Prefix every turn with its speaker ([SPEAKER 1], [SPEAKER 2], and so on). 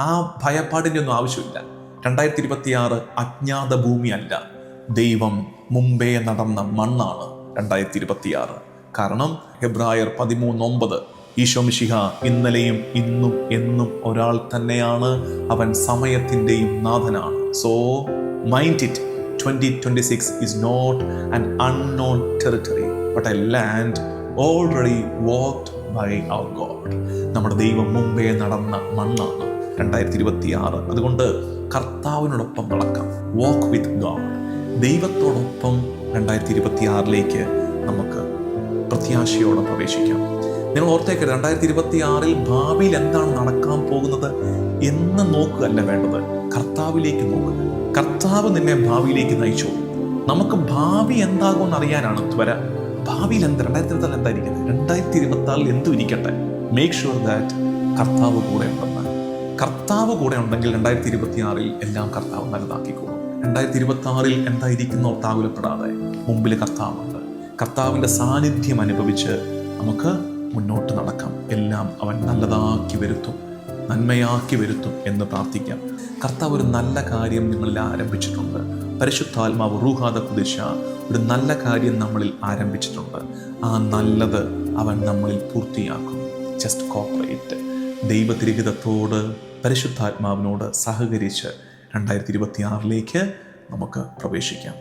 [SPEAKER 1] ആ ഭയപ്പാടിൻ്റെ ഒന്നും ആവശ്യമില്ല. 2026 അജ്ഞാത ഭൂമിയല്ല, ദൈവം മുമ്പേ നടന്ന മണ്ണാണ് 2026. കാരണം ഹെബ്രായർ 13:9 ഈശോ മിശിഹ ഇന്നലെയും ഇന്നും എന്നും ഒരാൾ തന്നെയാണ്, അവൻ സമയത്തിൻ്റെയും നാഥനാണ്. So mind it, 2026 is not an unknown territory but a land already walked by our God. നമ്മുടെ ദൈവം മുമ്പേ നടന്ന മണ്ണാണ് 2026. അതുകൊണ്ട് കർത്താവിനോടൊപ്പം നടക്കാം. വാക്ക് വിത്ത് ഗോഡ്. ദൈവത്തോടൊപ്പം 2026 നമുക്ക് പ്രത്യാശയോടെ പ്രവേശിക്കാം. നിങ്ങൾ ഓർത്തേക്ക്, 2026 ഭാവിയിൽ എന്താണ് നടക്കാൻ പോകുന്നത് എന്ന് നോക്കുകയല്ല വേണ്ടത്, കർത്താവിലേക്ക് നോക്കുക. കർത്താവ് നിന്നെ ഭാവിയിലേക്ക് നയിച്ചു. നമുക്ക് ഭാവി എന്താകുമെന്ന് അറിയാനാണ് ത്വര. ഭാവിയിൽ 2026 എന്തായിരിക്കുന്നത്, 2026 എന്തും ഇരിക്കട്ടെ, മേക്ക് ഷുവർ ദാറ്റ് കർത്താവ് കൂടെ ഉണ്ടെന്ന്. കർത്താവ് കൂടെ ഉണ്ടെങ്കിൽ 2026 എല്ലാം കർത്താവ് നല്ലതാക്കിക്കോളും. 2026 എന്തായിരിക്കുന്ന ഓർത്താകുലപ്പെടാതെ മുമ്പിൽ കർത്താവുണ്ട്. കർത്താവിൻ്റെ സാന്നിധ്യം അനുഭവിച്ച് നമുക്ക് മുന്നോട്ട് നടക്കാം. എല്ലാം അവൻ നല്ലതാക്കി വരുത്തും, നന്മയാക്കി വരുത്തും എന്ന് പ്രാർത്ഥിക്കാം. കർത്താവ് ഒരു നല്ല കാര്യം നിങ്ങളിൽ ആരംഭിച്ചിട്ടുണ്ട്. പരിശുദ്ധാത്മാവ് റൂഹാദ കുദിശ ഒരു നല്ല കാര്യം നമ്മളിൽ ആരംഭിച്ചിട്ടുണ്ട്. ആ നല്ലത് അവൻ നമ്മളിൽ പൂർത്തിയാക്കും. Just cooperate. ദൈവതിരിഹിതത്തോട് പരിശുദ്ധാത്മാവിനോട് സഹകരിച്ച് 2026 നമുക്ക് പ്രവേശിക്കാം.